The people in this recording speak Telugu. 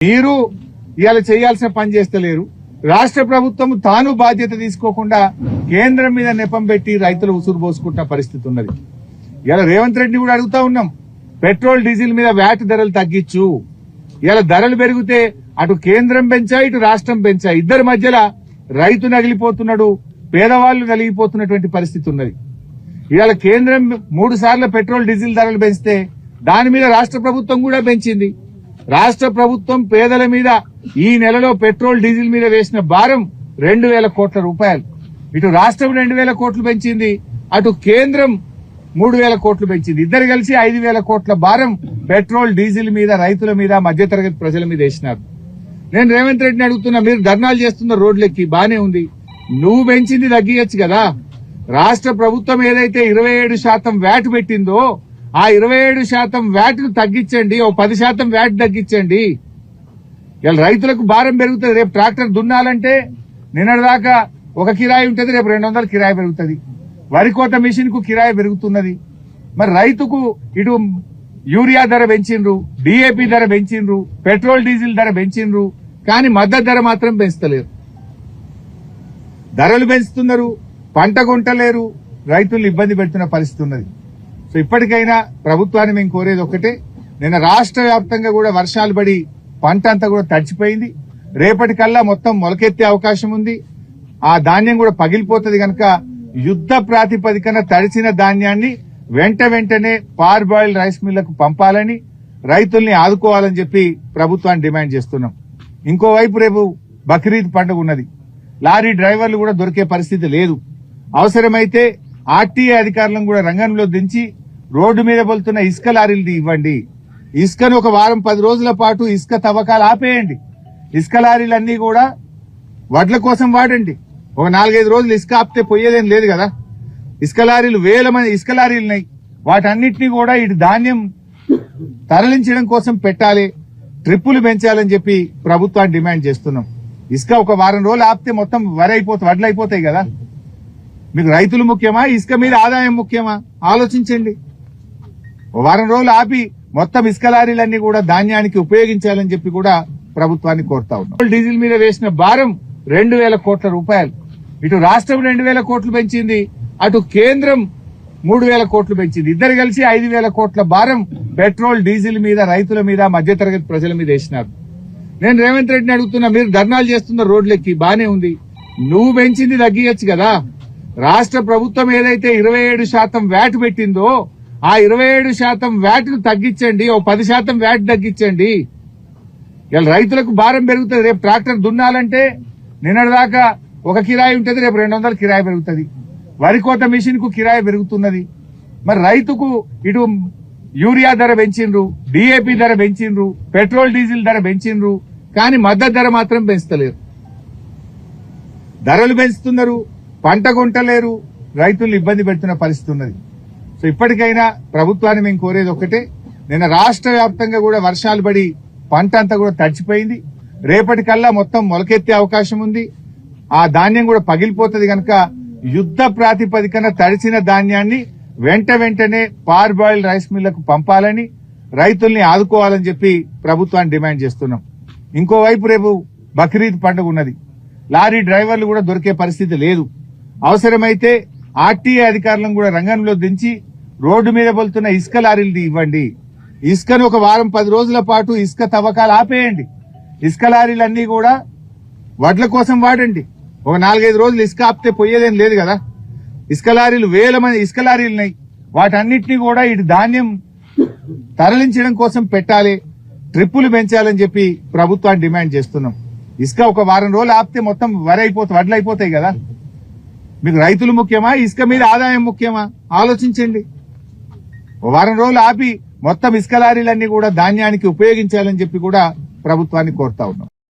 మీరు ఇవాళ చేయాల్సిన పని చేస్తలేరు. రాష్ట్ర ప్రభుత్వం తాను బాధ్యత తీసుకోకుండా కేంద్రం మీద నెపం పెట్టి రైతులు ఉసురు పోసుకుంటున్న పరిస్థితి ఉన్నది. ఇలా రేవంత్ రెడ్డిని కూడా అడుగుతా ఉన్నాం, పెట్రోల్ డీజిల్ మీద వ్యాట్ ధరలు తగ్గించు. ఇలా ధరలు పెరిగితే అటు కేంద్రం పెంచా ఇటు రాష్ట్రం పెంచా, ఇద్దరి మధ్యలో రైతు నగిలిపోతున్నాడు, పేదవాళ్లు నలిగిపోతున్నటువంటి పరిస్థితి ఉన్నది. ఇవాళ కేంద్రం 3 సార్లు పెట్రోల్ డీజిల్ ధరలు పెంచితే దాని మీద రాష్ట్ర ప్రభుత్వం కూడా పెంచింది. రాష్ట్ర ప్రభుత్వం పేదల మీద ఈ నెలలో పెట్రోల్ డీజిల్ మీద వేసిన భారం 2,000 కోట్ల రూపాయలు. ఇటు రాష్ట్రం 2,000 కోట్లు పెంచింది, అటు కేంద్రం 3,000 కోట్లు పెంచింది. ఇద్దరు కలిసి 5,000 కోట్ల భారం పెట్రోల్ డీజిల్ మీద, రైతుల మీద, మధ్యతరగతి ప్రజల మీద వేసినారు. నేను రేవంత్ రెడ్డిని అడుగుతున్నా, మీరు ధర్నాలు చేస్తున్న రోడ్లెక్కి బానే ఉంది, నువ్వు పెంచింది తగ్గియచ్చు కదా. రాష్ట్ర ప్రభుత్వం ఏదైతే 27% వ్యాట్ పెట్టిందో ఆ 27% వ్యాట్ ను తగ్గించండి, 10% వ్యాట్ తగ్గించండి. ఇలా రైతులకు భారం పెరుగుతుంది. రేపు ట్రాక్టర్ దున్నాలంటే నిన్నటిదాకా ఒక కిరాయి ఉంటుంది, రేపు 200 కిరాయి పెరుగుతుంది. వరి కోత మిషన్ కు కిరాయి పెరుగుతున్నది. మరి రైతుకు ఇటు యూరియా ధర పెంచిండ్రు, డిఏపి ధర పెంచిండ్రు, పెట్రోల్ డీజిల్ ధర పెంచిండ్రు, కానీ మద్దతు ధర మాత్రం పెంచలేరు. ధరలు పెంచుతున్నారు, పంట కొంటలేరు, రైతులు ఇబ్బంది పెడుతున్న పరిస్థితి ఉన్నది. సో ఇప్పటికైనా ప్రభుత్వాన్ని మేము కోరేది ఒక్కటే, నిన్న రాష్ట్ర వ్యాప్తంగా కూడా వర్షాలు పడి పంట అంతా కూడా తడిచిపోయింది. రేపటికల్లా మొత్తం మొలకెత్తే అవకాశం ఉంది. ఆ ధాన్యం కూడా పగిలిపోతుంది కనుక యుద్ధ ప్రాతిపదికన తడిసిన ధాన్యాన్ని వెంటనే పార్బాయిల్ రైస్ మిల్లకు పంపాలని, రైతుల్ని ఆదుకోవాలని చెప్పి ప్రభుత్వాన్ని డిమాండ్ చేస్తున్నాం. ఇంకోవైపు రేపు బక్రీద్ పండుగ ఉన్నది. లారీ డ్రైవర్లు కూడా దొరికే పరిస్థితి లేదు. అవసరమైతే ఆర్టీఏ అధికారులను కూడా రంగంలో దించి రోడ్డు మీద వెళ్తున్న ఇసుక లారీలు ఇవ్వండి. ఇసుకను ఒక వారం 10 రోజుల పాటు ఇసుక తవ్వకాలు ఆపేయండి. ఇసుక లారీలన్నీ కూడా వడ్ల కోసం వాడండి. ఒక 4-5 రోజులు ఇసుక ఆపితే పోయేదేం లేదు కదా. ఇసుక లారీలు 1000 మంది ఇసుక లారీలు ఉన్నాయి. వాటన్నిటినీ కూడా ఇటు ధాన్యం తరలించడం కోసం పెట్టాలి, ట్రిప్పులు పెంచాలని చెప్పి ప్రభుత్వాన్ని డిమాండ్ చేస్తున్నాం. ఇసుక ఒక వారం రోజులు ఆపితే మొత్తం వడ్లు అయిపోతాయి కదా. మీకు రైతులు ముఖ్యమా, ఇసుక మీద ఆదాయం ముఖ్యమా? ఆలోచించండి. వారం రోజులు ఆపి మొత్తం ఇసుక లారీలన్నీ కూడా ధాన్యానికి ఉపయోగించాలని చెప్పి కూడా ప్రభుత్వాన్ని కోరుతా ఉన్నాం. డీజిల్ మీద వేసిన భారం 2,000 కోట్ల రూపాయలు. ఇటు రాష్ట్రం 2,000 కోట్లు పెంచింది, అటు కేంద్రం 3,000 కోట్లు పెంచింది. ఇద్దరు కలిసి 5,000 కోట్ల భారం పెట్రోల్ డీజిల్ మీద, రైతుల మీద, మధ్యతరగతి ప్రజల మీద వేసినారు. నేను రేవంత్ రెడ్డిని అడుగుతున్నా, మీరు ధర్నాలు చేస్తున్న రోడ్లెక్కి బానే ఉంది, నువ్వు పెంచింది తగ్గియచ్చు కదా. రాష్ట్ర ప్రభుత్వం ఏదైతే 27% వ్యాట్ పెట్టిందో ఆ 27% వ్యాట్ ను తగ్గించండి, 10% వ్యాట్ తగ్గించండి. ఇలా రైతులకు భారం పెరుగుతుంది. రేపు ట్రాక్టర్ దున్నాలంటే నిన్నటిదాకా ఒక కిరాయి ఉంటుంది, రేపు 200 కిరాయి పెరుగుతుంది. వరి కోత మిషన్ కు కిరాయి పెరుగుతున్నది. మరి రైతుకు ఇటు యూరియా ధర పెంచిండ్రు, డిఏపి ధర పెంచిండ్రు, పెట్రోల్ డీజిల్ ధర పెంచిండ్రు, కానీ మద్దతు ధర మాత్రం పెంచలేరు. ధరలు పెంచుతున్నారు, పంట కొంటలేరు, రైతులు ఇబ్బంది పెడుతున్న పరిస్థితి ఉన్నది. సో ఇప్పటికైనా ప్రభుత్వాన్ని మేము కోరేది ఒక్కటే, నిన్న రాష్ట్ర వ్యాప్తంగా కూడా వర్షాలు పడి పంట అంతా కూడా తడిచిపోయింది. రేపటికల్లా మొత్తం మొలకెత్తే అవకాశం ఉంది. ఆ ధాన్యం కూడా పగిలిపోతుంది కనుక యుద్ధ ప్రాతిపదికన తడిసిన ధాన్యాన్ని వెంటనే పార్బాయిల్ రైస్ మిల్లకు పంపాలని, రైతుల్ని ఆదుకోవాలని చెప్పి ప్రభుత్వాన్ని డిమాండ్ చేస్తున్నాం. ఇంకోవైపు రేపు బక్రీద్ పండుగ ఉన్నది. లారీ డ్రైవర్లు కూడా దొరికే పరిస్థితి లేదు. అవసరమైతే ఆర్టీఏ అధికారులను కూడా రంగంలో దించి రోడ్డు మీద వెళ్తున్న ఇసుక లారీలు ఇవ్వండి. ఇసుకను ఒక వారం 10 రోజుల పాటు ఇసుక తవ్వకాలు ఆపేయండి. ఇసుక లారీలన్నీ కూడా వడ్ల కోసం వాడండి. ఒక 4-5 రోజులు ఇసుక ఆపితే పోయేదేం లేదు కదా. ఇసుక లారీలు 1000 మంది ఇసుక లారీలు ఉన్నాయి. వాటన్నిటినీ కూడా ఇటు ధాన్యం తరలించడం కోసం పెట్టాలి, ట్రిప్పులు పెంచాలని చెప్పి ప్రభుత్వాన్ని డిమాండ్ చేస్తున్నాం. ఇసుక ఒక వారం రోజులు ఆపితే మొత్తం వడ్లు అయిపోతాయి కదా. మీకు రైతులు ముఖ్యమా, ఇసుక మీద ఆదాయం ముఖ్యమా? ఆలోచించండి. వారం రోజులు ఆపి మొత్తం ఇసుక లారీలన్నీ కూడా ధాన్యానికి ఉపయోగించాలని చెప్పి కూడా ప్రభుత్వాన్ని కోరుతా ఉన్నాం.